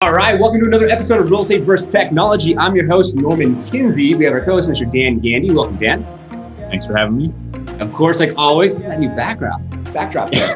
All right, welcome to another episode of Real Estate vs. Technology. I'm your host, Norman Kinsey. We have our co-host, Mr. Dan Gandy. Welcome, Dan. Thanks for having me. Of course, like always, that new backdrop there.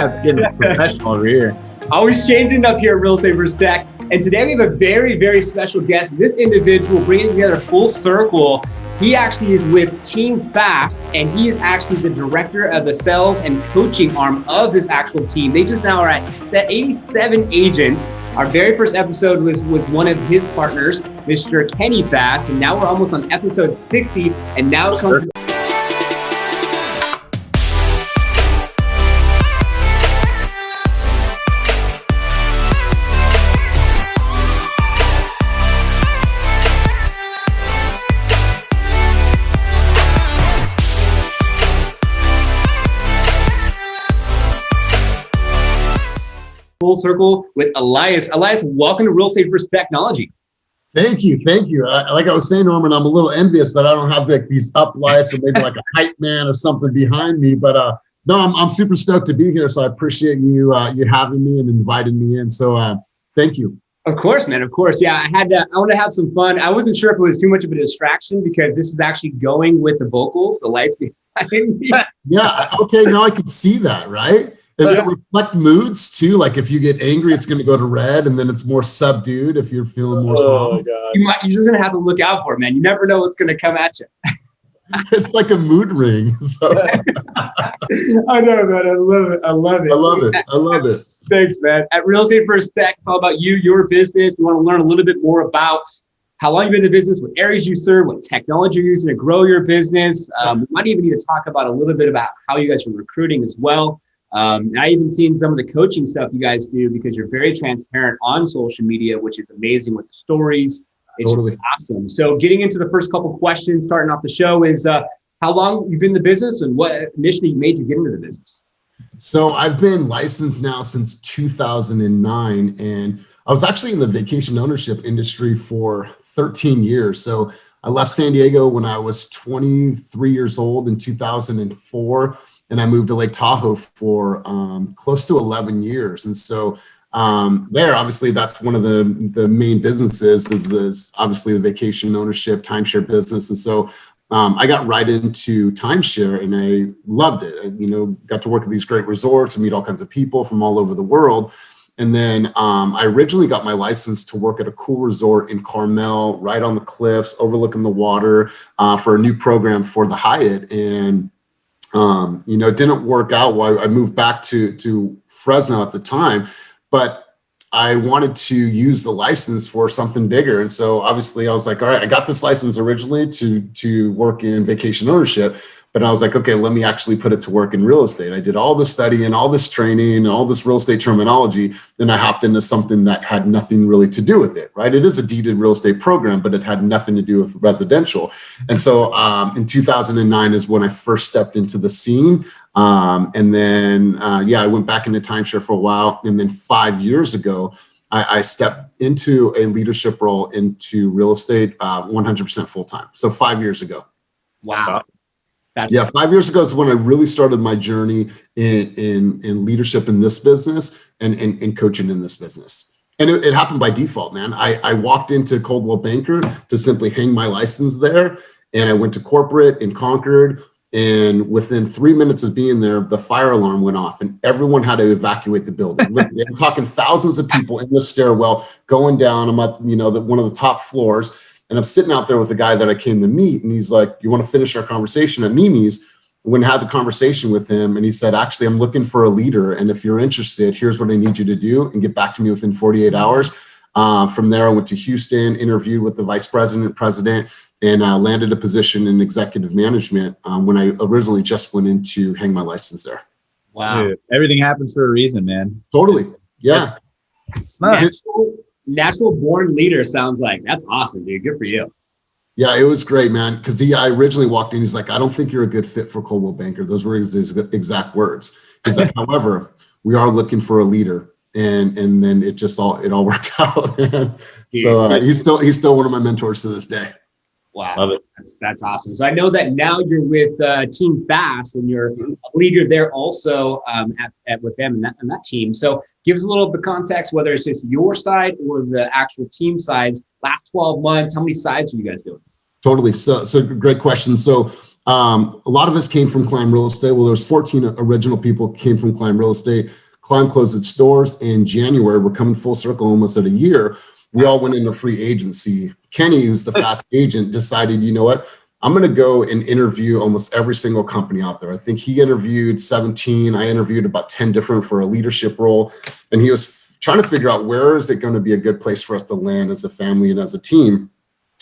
It's getting professional over here. Always changing up here at Real Estate vs. Tech. And today we have a very, very special guest. This individual bringing together full circle. He actually is with Team Fast, and he is actually the director of the sales and coaching arm of this actual team. They just now are at 87 agents. Our very first episode was one of his partners, Mr. Kenny Fast, and now we're almost on episode 60, and now it comes. Full circle with Elias. Elias, welcome to Real Estate vs. Technology. Thank you. Like I was saying, Norman, I'm a little envious that I don't have these up lights or maybe like a hype man or something behind me. But no, I'm super stoked to be here. So I appreciate you having me and inviting me in. So thank you. Of course, man. Of course. Yeah, I want to have some fun. I wasn't sure if it was too much of a distraction because this is actually going with the vocals, the lights behind me. Yeah. Okay. Now I can see that, right? Does it reflect moods too? Like if you get angry, it's going to go to red, and then it's more subdued if you're feeling more calm. You're just going to have to look out for it, man. You never know what's going to come at you. It's like a mood ring. So. I know, man. I love it. Thanks, man. At Real Estate vs. Tech, it's all about you, your business. We want to learn a little bit more about how long you've been in the business, what areas you serve, what technology you're using to grow your business. We might even need to talk about a little bit about how you guys are recruiting as well. And I even seen some of the coaching stuff you guys do because you're very transparent on social media, which is amazing with the stories. It's totally awesome. So getting into the first couple questions, starting off the show is how long you've been in the business and what initially made you get into the business? So I've been licensed now since 2009, and I was actually in the vacation ownership industry for 13 years. So I left San Diego when I was 23 years old in 2004. And I moved to Lake Tahoe for close to 11 years. And so there, obviously, that's one of the main businesses is obviously the vacation ownership, timeshare business. And so I got right into timeshare and I loved it. I, got to work at these great resorts and meet all kinds of people from all over the world. And then I originally got my license to work at a cool resort in Carmel, right on the cliffs, overlooking the water for a new program for the Hyatt. And it didn't work out. Well, I moved back to Fresno at the time, but I wanted to use the license for something bigger. And so obviously I was like, all right, I got this license originally to work in vacation ownership, but I was like, okay, let me actually put it to work in real estate. I did all this study and all this training and all this real estate terminology. Then I hopped into something that had nothing really to do with it, right? It is a deeded real estate program, but it had nothing to do with residential. And so in 2009 is when I first stepped into the scene. And then, I went back into timeshare for a while. And then 5 years ago, I stepped into a leadership role into real estate 100% full-time. So 5 years ago. Wow. 5 years ago is when I really started my journey in leadership in this business and coaching in this business. And it happened by default, man. I walked into Coldwell Banker to simply hang my license there. And I went to corporate in Concord. And within 3 minutes of being there, the fire alarm went off and everyone had to evacuate the building. I'm talking thousands of people in the stairwell going down. I'm at, one of the top floors. And I'm sitting out there with the guy that I came to meet. And he's like, you want to finish our conversation at Mimi's? When I had the conversation with him and he said, actually, I'm looking for a leader. And if you're interested, here's what I need you to do and get back to me within 48 hours. From there, I went to Houston, interviewed with the vice president, and landed a position in executive management when I originally just went in to hang my license there. Wow. Dude, everything happens for a reason, man. Totally. Yeah. Natural born leader sounds like. That's awesome, dude. Good for you. Yeah, it was great, man. Because I originally walked in, he's like, I don't think you're a good fit for Coldwell Banker. Those were his exact words. He's like, however, we are looking for a leader. And then it all worked out. So he's still one of my mentors to this day. Wow, love it. That's awesome. So I know that now you're with Team Fast, and you're a leader there also with them and that team. So Give us a little bit of context, whether it's just your side or the actual team sides. Last 12 months, how many sides are you guys doing? Totally. So great question. So a lot of us came from Climb Real Estate. Well, there's 14 original people came from Climb Real Estate. Climb closed its doors in January. We're coming full circle almost at a year. We all went into free agency. Kenny, who's the fast agent, decided, you know what? I'm going to go and interview almost every single company out there. I think he interviewed 17. I interviewed about 10 different for a leadership role. And he was trying to figure out where is it going to be a good place for us to land as a family and as a team.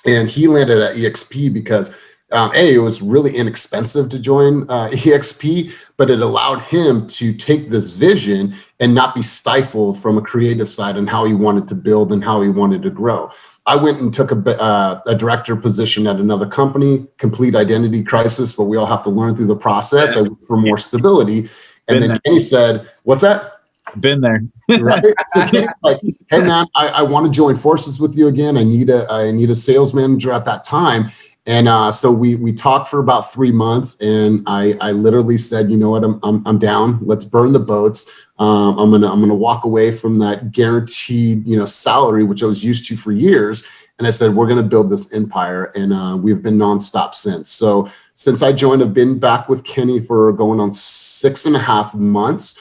And he landed at EXP because it was really inexpensive to join EXP, but it allowed him to take this vision and not be stifled from a creative side and how he wanted to build and how he wanted to grow. I went and took a director position at another company, complete identity crisis, but we all have to learn through the process for more stability. And then Kenny said, "What's that?" Been there. Right? So Kenny's like, "Hey man, I want to join forces with you again. I need a sales manager at that time." And so we talked for about 3 months, and I literally said, "You know what? I'm down. Let's burn the boats. I'm gonna walk away from that guaranteed salary, which I was used to for years." And I said, "We're gonna build this empire," and we've been nonstop since. So since I joined, I've been back with Kenny for going on 6.5 months.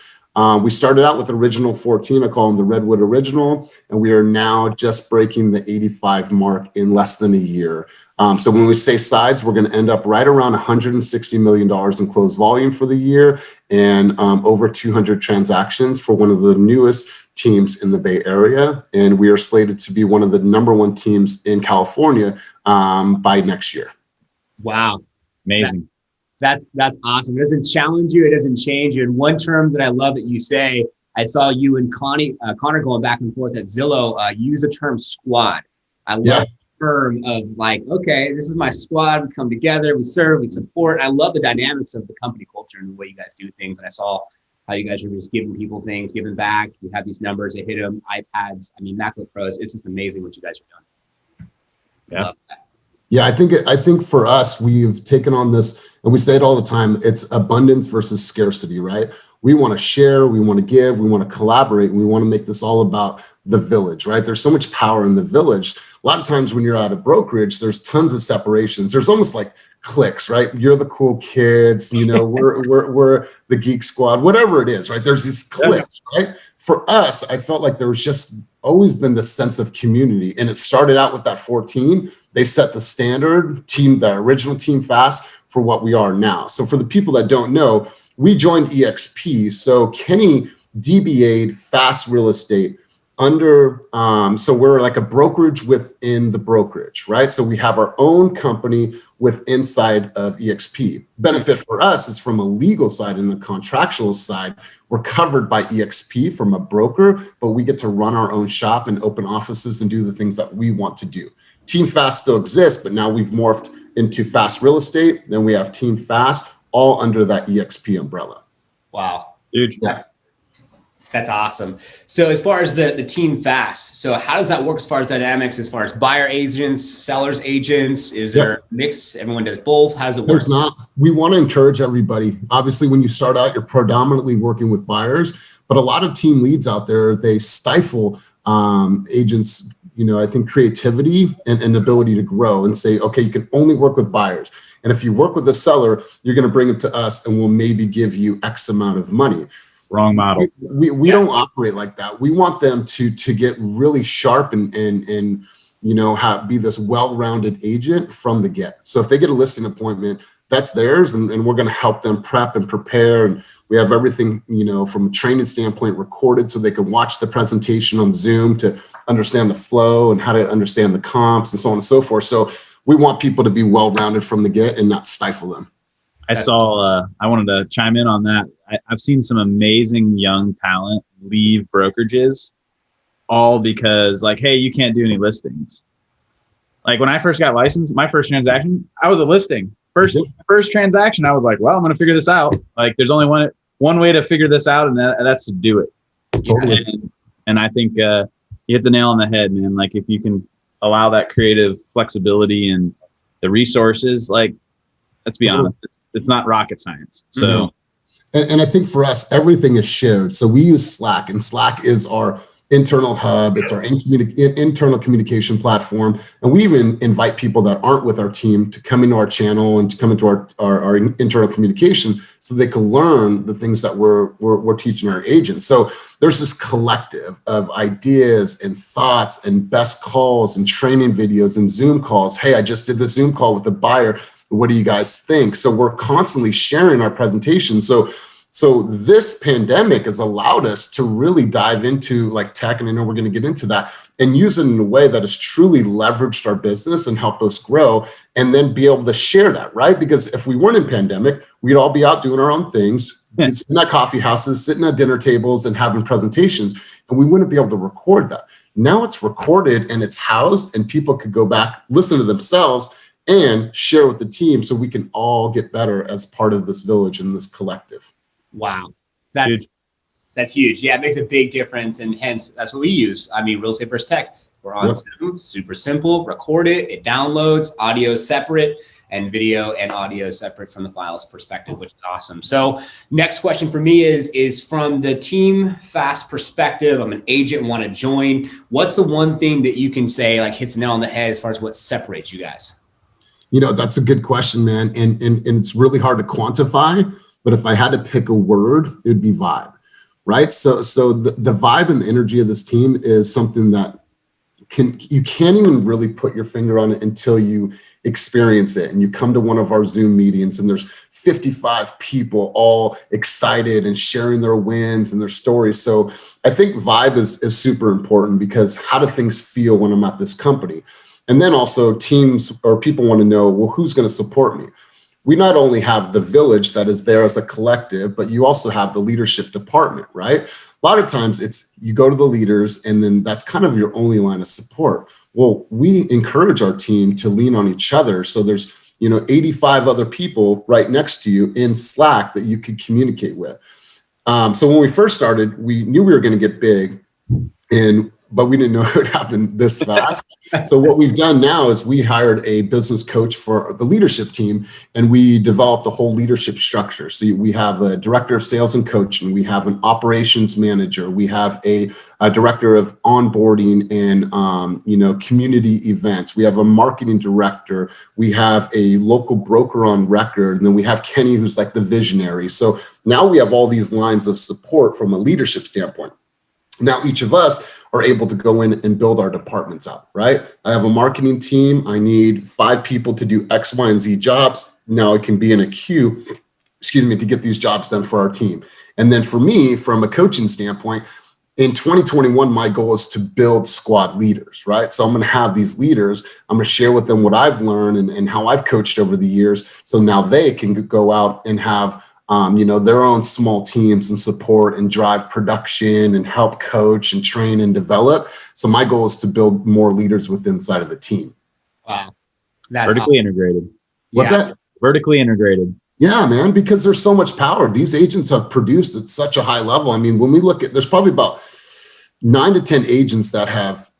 We started out with original 14. I call them the Redwood Original, and we are now just breaking the 85 mark in less than a year. So when we say sides, we're going to end up right around $160 million in closed volume for the year, and over 200 transactions for one of the newest teams in the Bay Area. And we are slated to be one of the #1 teams in California by next year. Wow. Amazing. That's awesome. It doesn't challenge you. It doesn't change you. And one term that I love that you say, I saw you and Connor going back and forth at Zillow, use the term squad. I love the term of like, okay, this is my squad. We come together, we serve, we support. I love the dynamics of the company culture and the way you guys do things. And I saw how you guys are just giving people things, giving back. You have these numbers, they hit them, iPads. I mean, MacBook Pros. It's just amazing what you guys are doing. Yeah. Love that. Yeah, I think for us, we've taken on this, and we say it all the time, it's abundance versus scarcity, right? We want to share, we want to give, we want to collaborate, and we want to make this all about the village, right? There's so much power in the village. A lot of times when you're at a brokerage, there's tons of separations. There's almost like cliques, right? You're the cool kids, we're the geek squad, whatever it is, right? There's these cliques, right? For us, I felt like there was just always been this sense of community, and it started out with that 14. They set the standard team, the original Team Fast, for what we are now. So for the people that don't know, we joined EXP. So Kenny DBA'd Fast Real Estate under, so we're like a brokerage within the brokerage, right? So we have our own company with inside of EXP. Benefit for us is from a legal side and a contractual side. We're covered by EXP from a broker, but we get to run our own shop and open offices and do the things that we want to do. Team Fast still exists, but now we've morphed into Fast Real Estate. Then we have Team Fast, all under that EXP umbrella. Wow. Huge. Yeah. That's awesome. So as far as the Team Fast, so how does that work as far as dynamics, as far as buyer agents, sellers agents? Is there a mix? Everyone does both? How does it work? There's not. We want to encourage everybody. Obviously, when you start out, you're predominantly working with buyers, but a lot of team leads out there, they stifle agents, I think creativity and ability to grow and say, okay, you can only work with buyers. And if you work with a seller, you're going to bring it to us and we'll maybe give you X amount of money. Wrong model. We don't operate like that. We want them to get really sharp and be this well-rounded agent from the get. So if they get a listing appointment, that's theirs, and we're going to help them prep and prepare. And we have everything, from a training standpoint recorded so they can watch the presentation on Zoom to understand the flow and how to understand the comps and so on and so forth. So we want people to be well-rounded from the get and not stifle them. I wanted to chime in on that. I've seen some amazing young talent leave brokerages all because hey, you can't do any listings. Like when I first got licensed, my first transaction, I was a listing. First transaction, I was like, well, I'm going to figure this out. Like there's only one way to figure this out, and that's to do it. Totally. And I think you hit the nail on the head, man. Like if you can allow that creative flexibility and the resources, let's be honest, it's not rocket science. So And I think for us, everything is shared. So we use Slack, and Slack is our internal hub. It's our internal communication platform. And we even invite people that aren't with our team to come into our channel and to come into our internal communication so they can learn the things that we're teaching our agents. So there's this collective of ideas and thoughts and best calls and training videos and Zoom calls. Hey, I just did the Zoom call with the buyer. What do you guys think? So we're constantly sharing our presentation. So this pandemic has allowed us to really dive into like tech, and I know we're going to get into that, and use it in a way that has truly leveraged our business and helped us grow, and then be able to share that, right? Because if we weren't in pandemic, we'd all be out doing our own things, sitting at coffee houses, sitting at dinner tables and having presentations, and we wouldn't be able to record that. Now it's recorded and it's housed, and people could go back, listen to themselves, and share with the team so we can all get better as part of this village and this collective. Wow. That's huge. Yeah, it makes a big difference. And hence, that's what we use. I mean, Real Estate First Tech, we're on Zoom, super simple, record it, it downloads, audio separate, and video and audio separate from the files perspective, which is awesome. So next question for me is from the Team Fast perspective. I'm an agent, want to join. What's the one thing that you can say like hits the nail on the head as far as what separates you guys? You know, that's a good question, man. And it's really hard to quantify. But if I had to pick a word, it would be vibe, right? So the vibe and the energy of this team is something that you can't even really put your finger on it until you experience it. And you come to one of our Zoom meetings and there's 55 people all excited and sharing their wins and their stories. So I think vibe is super important, because how do things feel when I'm at this company? And then also teams or people want to know, well, who's going to support me? We not only have the village that is there as a collective, but you also have the leadership department, right? A lot of times it's you go to the leaders and then that's kind of your only line of support. Well, we encourage our team to lean on each other. So there's, 85 other people right next to you in Slack that you could communicate with. So when we first started, we knew we were going to get big, but we didn't know it would happen this fast. So what we've done now is we hired a business coach for the leadership team, and we developed a whole leadership structure. So we have a director of sales and coaching. We have an operations manager. We have a director of onboarding and, community events. We have a marketing director. We have a local broker on record. And then we have Kenny, who's like the visionary. So now we have all these lines of support from a leadership standpoint. Now, each of us are able to go in and build our departments up, right? I have a marketing team. I need 5 people to do X, Y, and Z jobs. Now I can be in a queue, to get these jobs done for our team. And then for me, from a coaching standpoint, in 2021, my goal is to build squad leaders, right? So I'm going to have these leaders. I'm going to share with them what I've learned and how I've coached over the years. So now they can go out and have their own small teams and support and drive production and help coach and train and develop. So my goal is to build more leaders within inside of the team. Wow. That's vertically integrated. What's that? Vertically integrated. Yeah, man, because there's so much power. These agents have produced at such a high level. I mean, when we look at, there's probably about 9 to 10 agents that have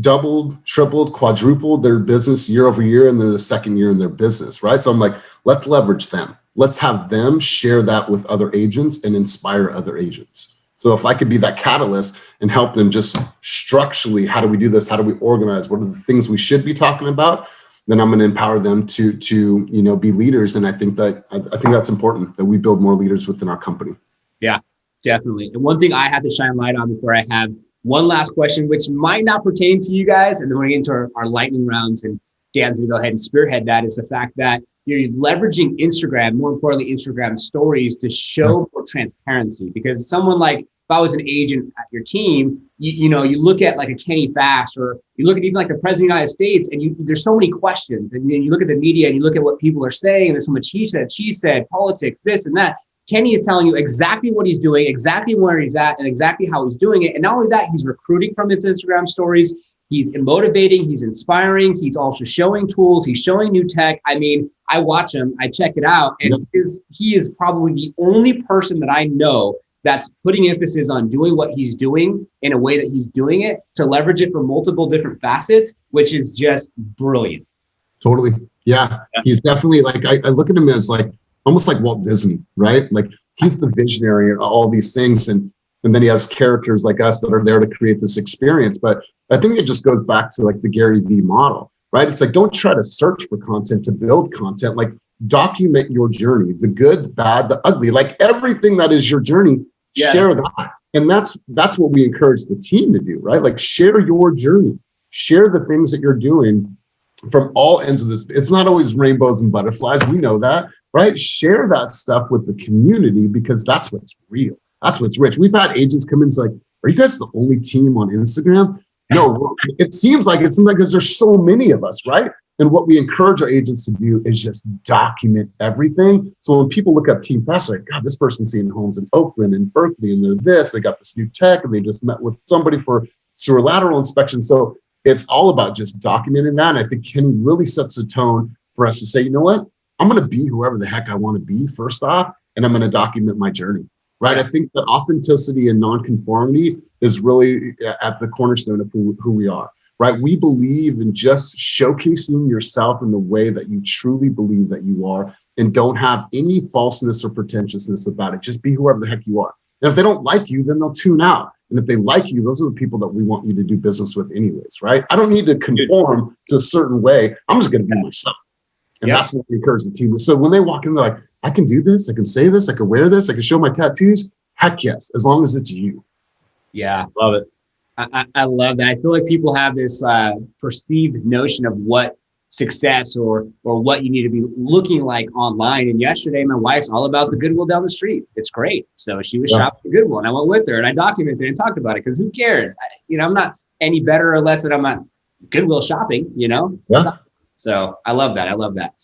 doubled, tripled, quadrupled their business year over year, and they're the second year in their business, right? So I'm like, let's leverage them. Let's have them share that with other agents and inspire other agents. So if I could be that catalyst and help them just structurally, how do we do this? How do we organize? What are the things we should be talking about? Then I'm going to empower them to be leaders. And I think that's important, that we build more leaders within our company. Yeah, definitely. And one thing I have to shine light on before I have one last question, which might not pertain to you guys, and then we're going to get into our lightning rounds, and Dan's going to go ahead and spearhead that, is the fact that you're leveraging Instagram, more importantly, Instagram stories, to show more transparency. Because someone like, if I was an agent at your team, you look at like a Kenny Fast, or you look at even like the President of the United States, and there's so many questions. And you look at the media and you look at what people are saying, and there's so much he said, she said, politics, this and that. Kenny is telling you exactly what he's doing, exactly where he's at, and exactly how he's doing it. And not only that, he's recruiting from his Instagram stories. He's motivating, he's inspiring, he's also showing tools, he's showing new tech. I mean, I watch him, I check it out, and he is probably the only person that I know that's putting emphasis on doing what he's doing in a way that he's doing it, to leverage it for multiple different facets, which is just brilliant. Totally. Yeah. He's definitely like, I look at him as like, almost like Walt Disney, right? Like he's the visionary and all these things. And then he has characters like us that are there to create this experience. But I think it just goes back to like the Gary Vee model, right? It's like, don't try to search for content to build content. Like, document your journey, the good, the bad, the ugly, like everything that is your journey, share that. And that's what we encourage the team to do, right? Like, share your journey, share the things that you're doing from all ends of this. It's not always rainbows and butterflies. We know that, right? Share that stuff with the community, because that's what's real. That's what's rich. We've had agents come in and say, like, are you guys the only team on Instagram? No, it seems like because there's so many of us, right? And what we encourage our agents to do is just document everything. So when people look up Team Fast, they're like, God, this person's seeing homes in Oakland and Berkeley, and they got this new tech, and they just met with somebody for sewer lateral inspection. So it's all about just documenting that. And I think Kenny really sets the tone for us to say, you know what? I'm going to be whoever the heck I want to be, first off, and I'm going to document my journey, right? I think that authenticity and nonconformity is really at the cornerstone of who we are. Right? We believe in just showcasing yourself in the way that you truly believe that you are, and don't have any falseness or pretentiousness about it. Just be whoever the heck you are. And if they don't like you, then they'll tune out. And if they like you, those are the people that we want you to do business with anyways, right? I don't need to conform to a certain way. I'm just going to be myself. And that's what we encourage the team. So when they walk in, they're like, I can do this. I can say this. I can wear this. I can show my tattoos. Heck yes, as long as it's you. Yeah. Love it. I love that. I feel like people have this perceived notion of what success or what you need to be looking like online. And yesterday, my wife's all about the Goodwill down the street. It's great. So she was shopping at Goodwill, and I went with her, and I documented and talked about it, because who cares? I'm not any better or less than I'm not Goodwill shopping, Yeah. So I love that. I love that.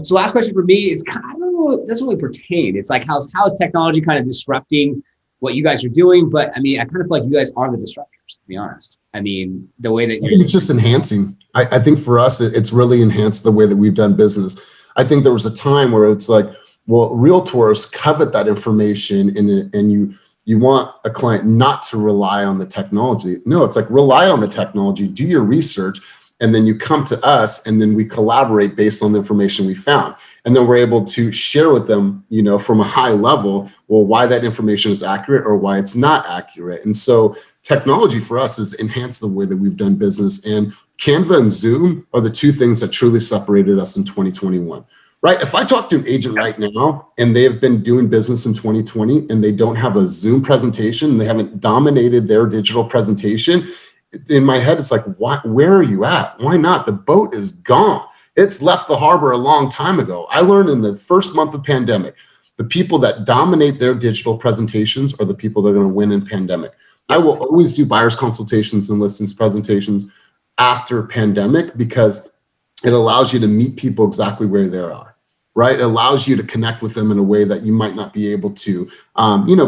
So last question for me is, I don't know, it doesn't really pertain. It's like, how's technology kind of disrupting what you guys are doing? But I kind of feel like you guys are the disruptors, to be honest. The way that I think it's just enhancing. I think for us, it's really enhanced the way that we've done business. I think there was a time where it's like, well, realtors covet that information, and you want a client not to rely on the technology. No, it's like, rely on the technology, do your research, and then you come to us, and then we collaborate based on the information we found. And then we're able to share with them, from a high level, well, why that information is accurate or why it's not accurate. And so technology for us has enhanced the way that we've done business. And Canva and Zoom are the two things that truly separated us in 2021, right? If I talk to an agent right now and they have been doing business in 2020 and they don't have a Zoom presentation, they haven't dominated their digital presentation, in my head, it's like, where are you at? Why not? The boat is gone. It's left the harbor a long time ago. I learned in the first month of pandemic, the people that dominate their digital presentations are the people that are going to win in pandemic. I will always do buyer's consultations and listings presentations after pandemic, because it allows you to meet people exactly where they are, right? It allows you to connect with them in a way that you might not be able to,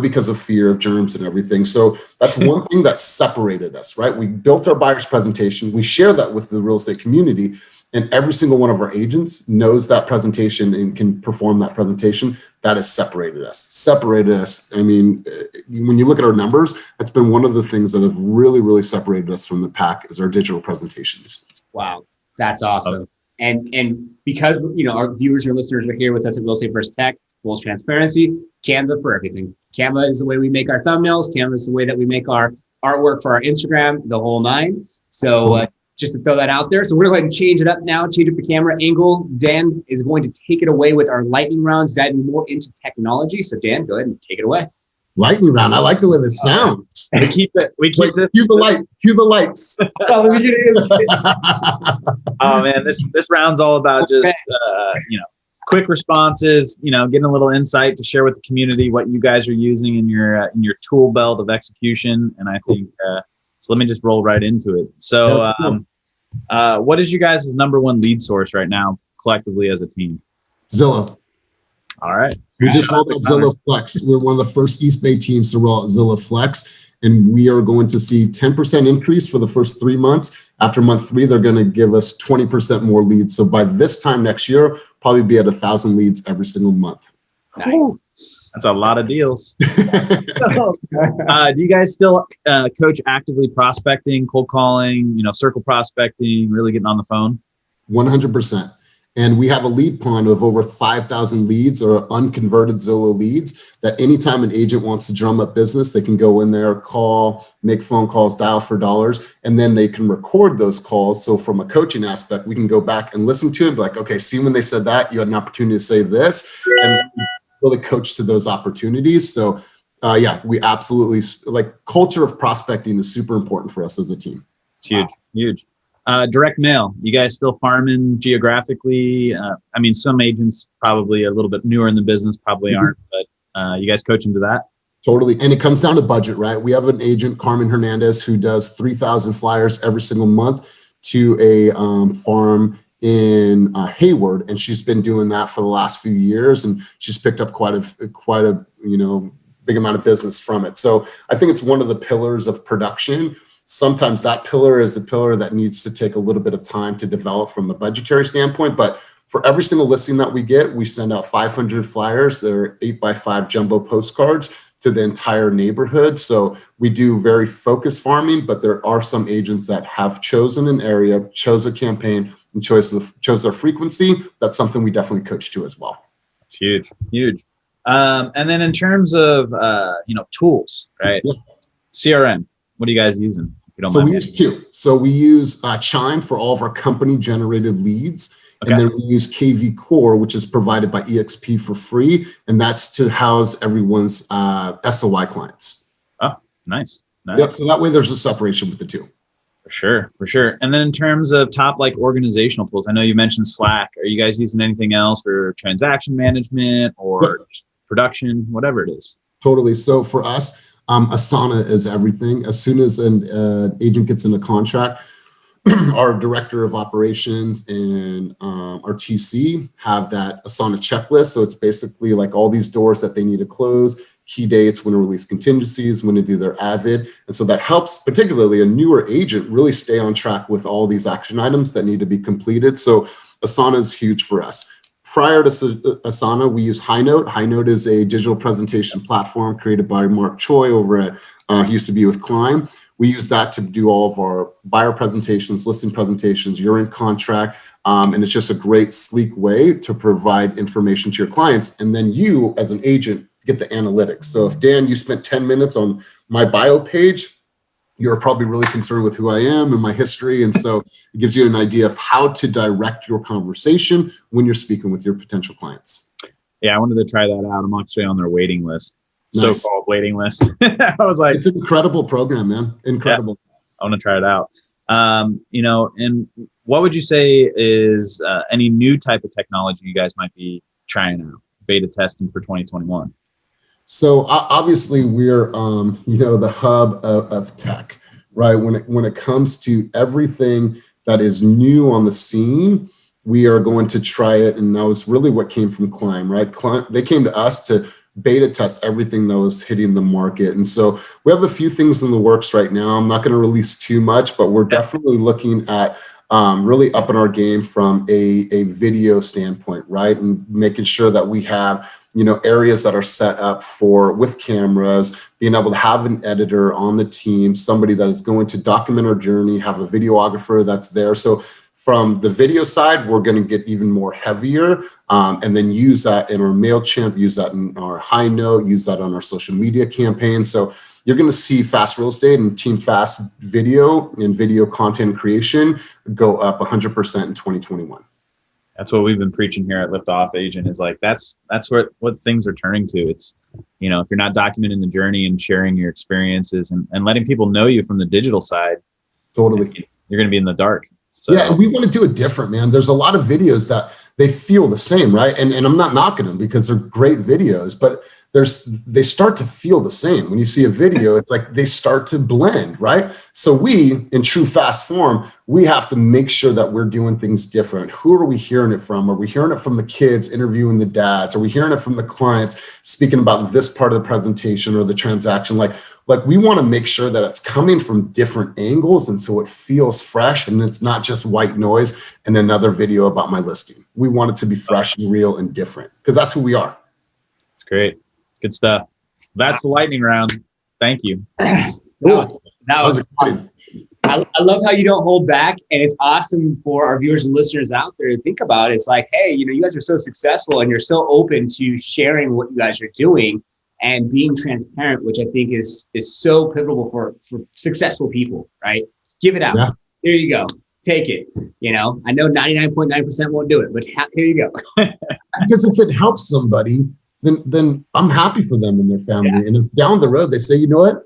because of fear of germs and everything. So that's one thing that separated us, right? We built our buyer's presentation. We share that with the real estate community. And every single one of our agents knows that presentation and can perform that presentation. That has separated us. When you look at our numbers, that's been one of the things that have really, really separated us from the pack, is our digital presentations. Wow, that's awesome. And because our viewers and listeners are here with us at Real Estate First Tech, full transparency, Canva for everything. Canva is the way we make our thumbnails. Canva is the way that we make our artwork for our Instagram, the whole nine. So just to throw that out there. So we're going to change it up now, change up the camera angles. Dan is going to take it away with our lightning rounds, diving more into technology. So Dan, go ahead and take it away. Lightning round. I like the way this sounds. We keep it. Cue the lights. Oh man, this round's all about just quick responses. Getting a little insight to share with the community what you guys are using in your tool belt of execution. And I think so. Let me just roll right into it. So, what is you guys' number one lead source right now, collectively as a team? Zillow. All right. We just rolled out Zillow Flex. We're one of the first East Bay teams to roll out Zillow Flex, and we are going to see 10% increase for the first 3 months. After month 3, they're going to give us 20% more leads. So by this time next year, probably be at 1,000 leads every single month. Nice. That's a lot of deals. Do you guys still coach actively prospecting, cold calling, circle prospecting, really getting on the phone? 100%. And we have a lead pond of over 5,000 leads or unconverted Zillow leads that anytime an agent wants to drum up business, they can go in there, call, make phone calls, dial for dollars, and then they can record those calls. So from a coaching aspect, we can go back and listen to it and be like, okay, see when they said that, you had an opportunity to say this, and really coach to those opportunities. So yeah, we absolutely, like, culture of prospecting is super important for us as a team. It's huge, huge. Direct mail, you guys still farming geographically? I mean, some agents probably a little bit newer in the business probably aren't, but you guys coach them to that? Totally. And it comes down to budget, right? We have an agent, Carmen Hernandez, who does 3,000 flyers every single month to a farm in Hayward, and she's been doing that for the last few years, and she's picked up quite a big amount of business from it. So I think it's one of the pillars of production. Sometimes that pillar is a pillar that needs to take a little bit of time to develop from a budgetary standpoint, but for every single listing that we get, we send out 500 flyers. They're 8x5 jumbo postcards to the entire neighborhood. So we do very focused farming, but there are some agents that have chosen an area, chose a campaign, and chose their frequency. That's something we definitely coach to as well. It's huge, huge. And then in terms of tools, right? Yeah. CRM, what are you guys using? So we use Q. So we use Chime for all of our company generated leads. Okay. And then we use KV Core, which is provided by EXP for free. And that's to house everyone's SOI clients. Oh, nice. Yep. So that way there's a separation with the two. For sure. And then in terms of top organizational tools, I know you mentioned Slack. Are you guys using anything else for transaction management or production, whatever it is? Totally. So for us, Asana is everything. As soon as an agent gets in a contract, our director of operations and our TC have that Asana checklist. So it's basically like all these doors that they need to close, key dates, when to release contingencies, when to do their Avid. And so that helps particularly a newer agent really stay on track with all these action items that need to be completed. So Asana is huge for us. Prior to Asana, we use HighNote. HighNote is a digital presentation platform created by Mark Choi over at, he used to be with Climb. We use that to do all of our buyer presentations, listing presentations, you're in contract, and it's just a great, sleek way to provide information to your clients. And then you, as an agent, get the analytics. So if, Dan, you spent 10 minutes on my bio page, you're probably really concerned with who I am and my history. And so it gives you an idea of how to direct your conversation when you're speaking with your potential clients. Yeah, I wanted to try that out. I'm actually on their waiting list, nice. So-called waiting list. I was like, it's an incredible program, man. Incredible. Yeah, I want to try it out. And what would you say is any new type of technology you guys might be trying out, beta testing for 2021? So obviously we're, the hub of tech, right? When it comes to everything that is new on the scene, we are going to try it. And that was really what came from Climb, right? They came to us to beta test everything that was hitting the market. And so we have a few things in the works right now. I'm not going to release too much, but we're definitely looking at really upping our game from a video standpoint, right? And making sure that we have areas that are set up with cameras, being able to have an editor on the team, somebody that is going to document our journey, have a videographer that's there. So from the video side, we're going to get even more heavier, and then use that in our MailChimp, use that in our HighNote, use that on our social media campaign. So you're going to see Fast Real Estate and Team Fast Video and video content creation go up 100% in 2021. That's what we've been preaching here at Liftoff Agent, is like, that's what things are turning to. It's, if you're not documenting the journey and sharing your experiences and letting people know you from the digital side, totally, you're going to be in the they So. Yeah, and we want to do it different, man. There's a lot of videos that they feel the same, right? And I'm not knocking them because they're great videos, but they start to feel the same. When you see a video, it's like they start to blend, right? So we, in true fast form, we have to make sure that we're doing things different. Who are we hearing it from? Are we hearing it from the kids interviewing the dads? Are we hearing it from the clients speaking about this part of the presentation or the transaction? Like we want to make sure that it's coming from different angles, and so it feels fresh and it's not just white noise and another video about my listing. We want it to be fresh and real and different, because that's who we are. It's great. Good stuff. That's the lightning round. Thank you. That was exciting. I love how you don't hold back, and it's awesome for our viewers and listeners out there to think about it. It's like, hey, you guys are so successful and you're so open to sharing what you guys are doing and being transparent, which I think is so pivotal for successful people, right? Give it out. Yeah. Here you go. Take it. I know 99.9% won't do it, but here you go. Because if it helps somebody, then I'm happy for them and their family. Yeah. And if down the road they say, you know what,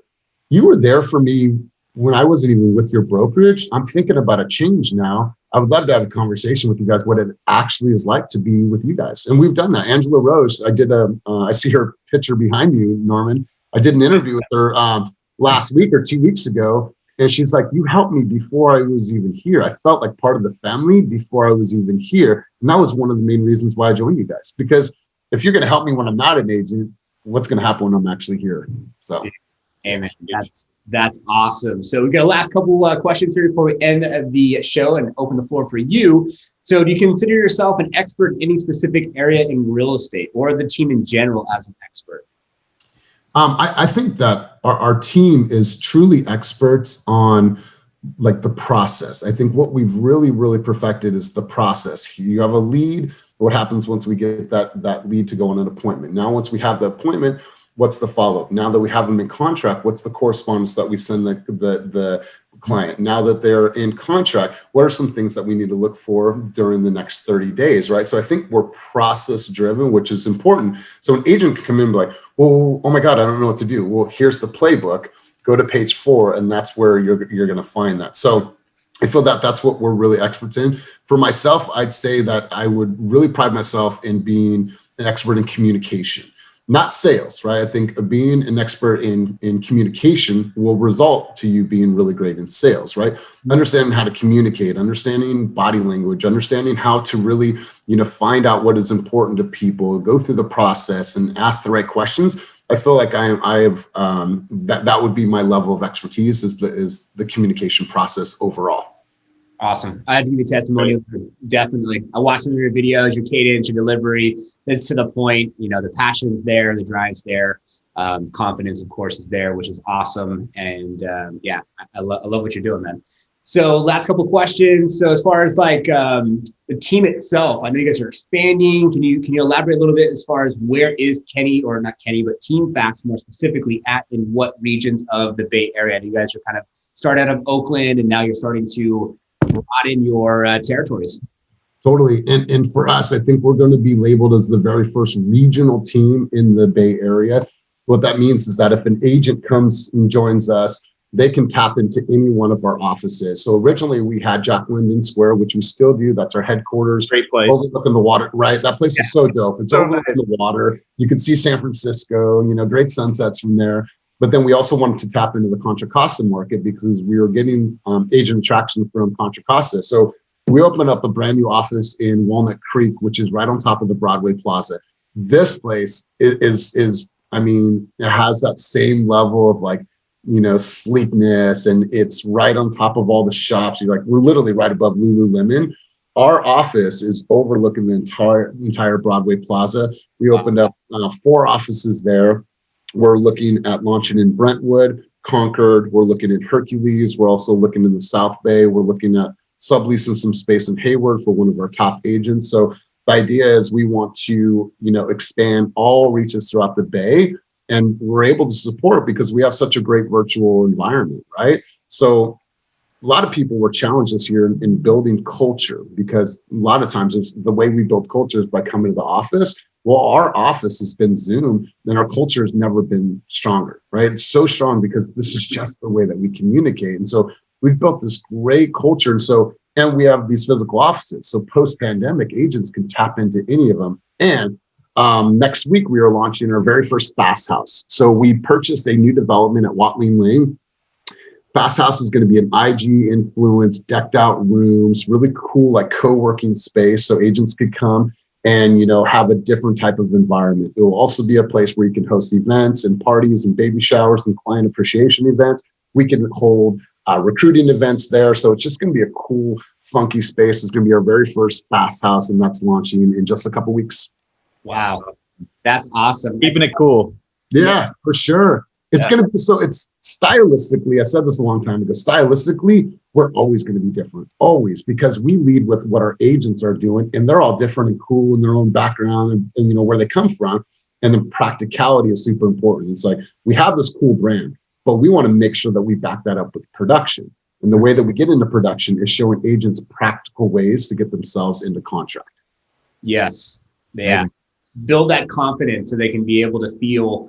you were there for me when I wasn't even with your brokerage, I'm thinking about a change now. I would love to have a conversation with you guys, what it actually is like to be with you guys. And we've done that. Angela Rose, I see her picture behind you, Norman. I did an interview with her last week or 2 weeks ago. And she's like, you helped me before I was even here. I felt like part of the family before I was even here. And that was one of the main reasons why I joined you guys. Because if you're going to help me when I'm not an agent, what's going to happen when I'm actually here? So, amen. That's awesome. So we got a last couple questions here before we end the show and open the floor for you. So do you consider yourself an expert in any specific area in real estate, or the team in general as an expert? I think that our team is truly experts on like the process. I think what we've really, really perfected is the process. You have a lead. What happens once we get that lead to go on an appointment? Now, once we have the appointment, what's the follow-up? Now that we have them in contract, what's the correspondence that we send the client? Now that they're in contract, what are some things that we need to look for during the next 30 days, right? So I think we're process driven, which is important. So an agent can come in and be like, well, oh my God, I don't know what to do. Well, here's the playbook. Go to page 4, and that's where you're going to find that. So I feel that that's what we're really experts in. For myself, I'd say that I would really pride myself in being an expert in communication. Not sales, right? I think being an expert in communication will result to you being really great in sales, right? Understanding how to communicate, understanding body language, understanding how to really, find out what is important to people, go through the process and ask the right questions. I feel like I have that would be my level of expertise is the communication process overall. Awesome. I have to give you a testimonial. Definitely. I watched some of your videos, your cadence, your delivery. It's to the point, the passion's there, the drive's there. Confidence, of course, is there, which is awesome. And I love what you're doing, man. So last couple of questions. So as far as like the team itself, I know you guys are expanding. Can you elaborate a little bit as far as where is Kenny, or not Kenny, but Team Facts more specifically at in what regions of the Bay Area? You guys are kind of started out of Oakland and now you're starting to broaden your territories. Totally. And for us, I think we're going to be labeled as the very first regional team in the Bay Area. What that means is that if an agent comes and joins us, they can tap into any one of our offices. So originally we had Jack London Square, which we still do. That's our headquarters. Great place. Overlooking the water, right? That place is so dope. It's overlooking the water. You can see San Francisco, great sunsets from there. But then we also wanted to tap into the Contra Costa market because we were getting agent attraction from Contra Costa. So we opened up a brand new office in Walnut Creek, which is right on top of the Broadway Plaza. This place is it has that same level of like, sleekness, and it's right on top of all the shops. We're literally right above Lululemon. Our office is overlooking the entire Broadway Plaza. We opened up 4 offices there. We're looking at launching in Brentwood, Concord. We're looking at Hercules. We're also looking in the South Bay. We're looking at subleasing some space in Hayward for one of our top agents. So the idea is we want to, expand all reaches throughout the Bay, and we're able to support because we have such a great virtual environment, right? So a lot of people were challenged this year in building culture, because a lot of times it's the way we build culture is by coming to the office. Well, our office has been Zoom, and our culture has never been stronger, right? It's so strong because this is just the way that we communicate. And so we've built this great culture. And we have these physical offices. So post-pandemic, agents can tap into any of them. And next week, we are launching our very first Fast House. So we purchased a new development at Watling Lane. Fast House is going to be an IG influenced, decked out rooms, really cool, like co-working space. So agents could come and, have a different type of environment. It will also be a place where you can host events and parties and baby showers and client appreciation events. We can hold recruiting events there. So it's just going to be a cool, funky space. It's going to be our very first Fast House, and that's launching in just a couple weeks. Wow. That's awesome. Keeping it cool. Yeah, for sure. It's going to be, so it's stylistically, I said this a long time ago, stylistically, we're always going to be different, always, because we lead with what our agents are doing, and they're all different and cool in their own background and you know, where they come from. And then practicality is super important. It's like, we have this cool brand, but we want to make sure that we back that up with production. And the way that we get into production is showing agents practical ways to get themselves into contract. Yes. Yeah. Build that confidence so they can be able to feel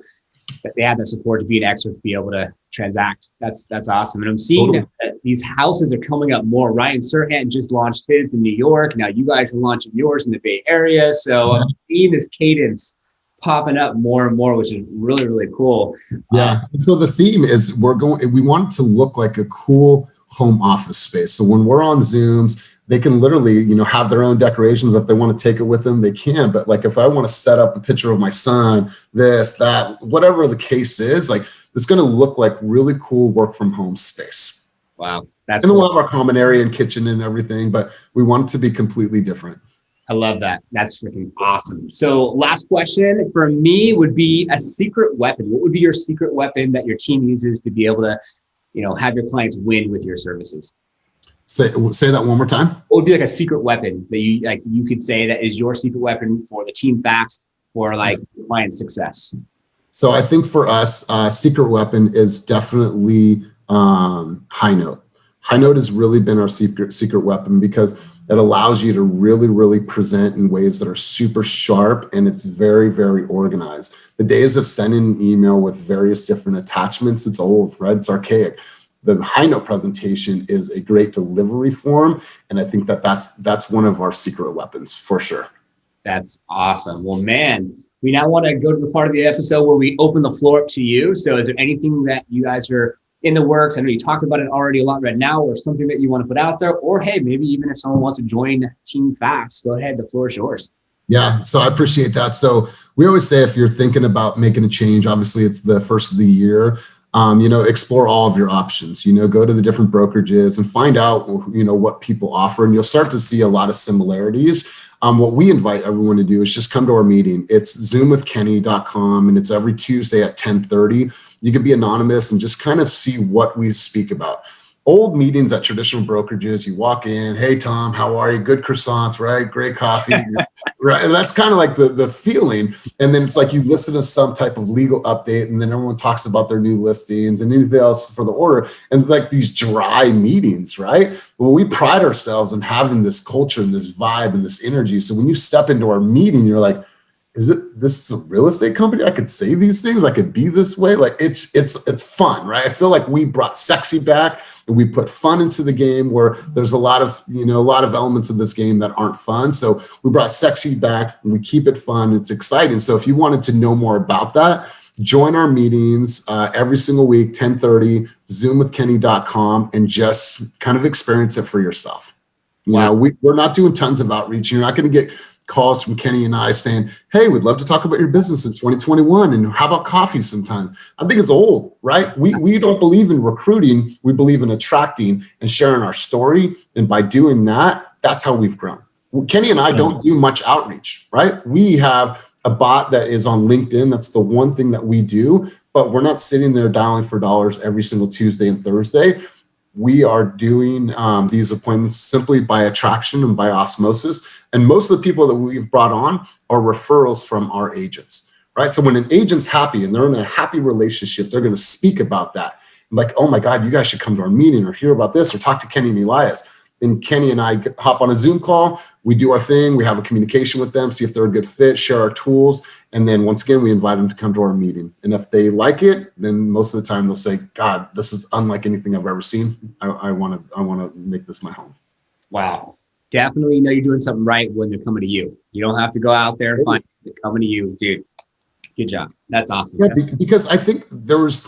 that they have the support to be an expert, to be able to transact. That's awesome. And I'm seeing that these houses are coming up more, right? And Sirhan just launched his in New York. Now you guys are launching yours in the Bay Area. So I'm seeing this cadence popping up more and more, which is really, really cool. Yeah. So the theme is we want it to look like a cool home office space. So when we're on Zooms, they can literally, you know, have their own decorations. If they want to take it with them, they can. But like, if I want to set up a picture of my son, this, that, whatever the case is, like, it's going to look like really cool work from home space. Wow. That's and we'll have our common area and kitchen and everything, but we want it to be completely different. I love that. That's freaking awesome. So last question for me would be a secret weapon. What would be your secret weapon that your team uses to be able to, you know, have your clients win with your services? Say that one more time. What would be like a secret weapon that you could say that is your secret weapon for the team fast or like client success? So I think for us, secret weapon is definitely high note. High note has really been our secret weapon because it allows you to really, really present in ways that are super sharp, and it's very, very organized. The days of sending an email with various different attachments, it's old, right? It's archaic. The high note presentation is a great delivery form, and I think that's one of our secret weapons for sure. That's awesome. Well, man, we now want to go to the part of the episode where we open the floor up to you. So is there anything that you guys are in the works? I know you talked about it already a lot right now, or something that you want to put out there, or hey, maybe even if someone wants to join Team Fast, go ahead, the floor is yours. Yeah, so I appreciate that. So we always say if you're thinking about making a change, obviously it's the first of the year, you know, explore all of your options, you know, go to the different brokerages and find out, you know, what people offer, and you'll start to see a lot of similarities. What we invite everyone to do is just come to our meeting. It's zoomwithkenny.com, and it's every Tuesday at 10:30. You can be anonymous and just kind of see what we speak about. Old meetings at traditional brokerages, you walk in, hey, Tom, how are you? Good croissants, right? Great coffee, right? And that's kind of like the feeling. And then it's like you listen to some type of legal update, and then everyone talks about their new listings and anything else for the order. And like these dry meetings, right? Well, we pride ourselves in having this culture and this vibe and this energy. So when you step into our meeting, you're like, this is a real estate company? I could say these things. I could be this way. Like it's fun, right? I feel like we brought sexy back and we put fun into the game where there's a lot of elements of this game that aren't fun. So we brought sexy back and we keep it fun. It's exciting. So if you wanted to know more about that, join our meetings every single week, 10:30, zoomwithkenny.com, and just kind of experience it for yourself. Wow. You know, we're not doing tons of outreach. You're not going to get calls from Kenny and I saying, hey, we'd love to talk about your business in 2021. And how about coffee sometime? I think it's old, right? We don't believe in recruiting. We believe in attracting and sharing our story. And by doing that, that's how we've grown. Kenny and I don't do much outreach, right? We have a bot that is on LinkedIn. That's the one thing that we do, but we're not sitting there dialing for dollars every single Tuesday and Thursday. We are doing these appointments simply by attraction and by osmosis. And most of the people that we've brought on are referrals from our agents, right? So when an agent's happy and they're in a happy relationship, they're going to speak about that. Like, oh my God, you guys should come to our meeting or hear about this or talk to Kenny and Elias. And Kenny and I hop on a Zoom call. We do our thing. We have a communication with them, see if they're a good fit, share our tools. And then once again, we invite them to come to our meeting. And if they like it, then most of the time they'll say, God, this is unlike anything I've ever seen. I want to make this my home. Wow. Definitely know you're doing something right when they're coming to you. You don't have to go out there and find it. They're coming to you, dude. Good job. That's awesome. Yeah, because I think there was,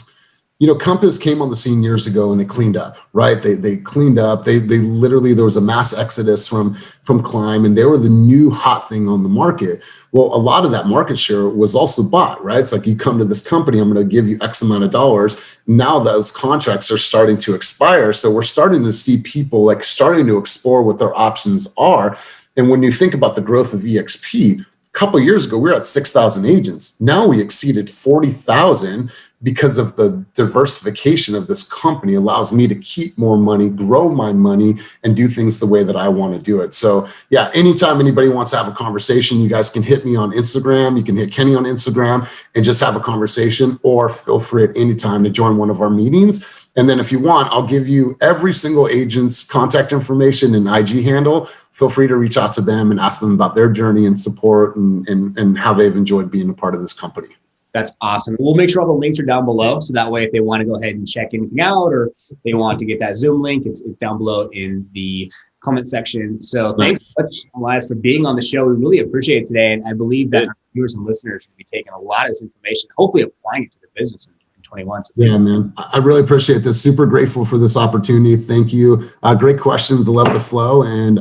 Compass came on the scene years ago and they cleaned up, right? They cleaned up. They literally, there was a mass exodus from Climb, and they were the new hot thing on the market. Well, a lot of that market share was also bought, right? It's like you come to this company, I'm going to give you X amount of dollars. Now those contracts are starting to expire. So we're starting to see people like starting to explore what their options are. And when you think about the growth of EXP, couple of years ago, we were at 6,000 agents. Now we exceeded 40,000 because of the diversification of this company allows me to keep more money, grow my money, and do things the way that I want to do it. So yeah, anytime anybody wants to have a conversation, you guys can hit me on Instagram. You can hit Kenny on Instagram and just have a conversation, or feel free at any time to join one of our meetings. And then if you want, I'll give you every single agent's contact information and IG handle. Feel free to reach out to them and ask them about their journey and support and how they've enjoyed being a part of this company. That's awesome. We'll make sure all the links are down below. So that way, if they want to go ahead and check anything out, or they want to get that Zoom link, it's down below in the comment section. So thanks, Elias, for being on the show. We really appreciate it today. And I believe that our viewers and listeners will be taking a lot of this information, hopefully applying it to the business in 21. So yeah, man, I really appreciate this. Super grateful for this opportunity. Thank you. Great questions. I love the flow. And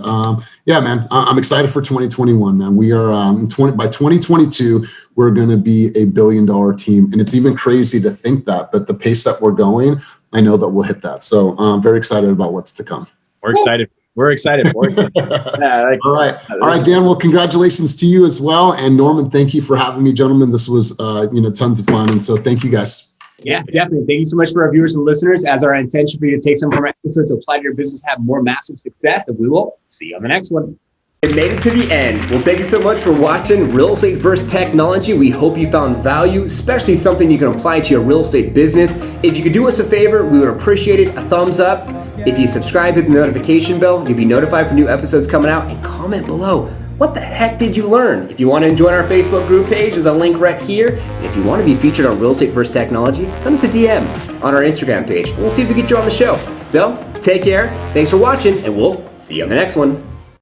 yeah, man, I'm excited for 2021, man. We are by 2022, we're going to be $1 billion team. And it's even crazy to think that, but the pace that we're going, I know that we'll hit that. So I'm very excited about what's to come. We're excited. We're excited for it. Yeah, all right, Dan. Well, congratulations to you as well. And Norman, thank you for having me, gentlemen. This was, tons of fun. And so thank you guys. Yeah, definitely. Thank you so much for our viewers and listeners. As our intention for you to take some from our episodes, apply to your business, have more massive success, and we will see you on the next one. It made it to the end. Well, thank you so much for watching Real Estate vs. Technology. We hope you found value, especially something you can apply to your real estate business. If you could do us a favor, we would appreciate it. A thumbs up. If you subscribe, hit the notification bell. You'll be notified for new episodes coming out. And comment below, what the heck did you learn? If you want to join our Facebook group page, there's a link right here. And if you want to be featured on Real Estate vs. Technology, send us a DM on our Instagram page. We'll see if we get you on the show. So, take care. Thanks for watching, and we'll see you on the next one.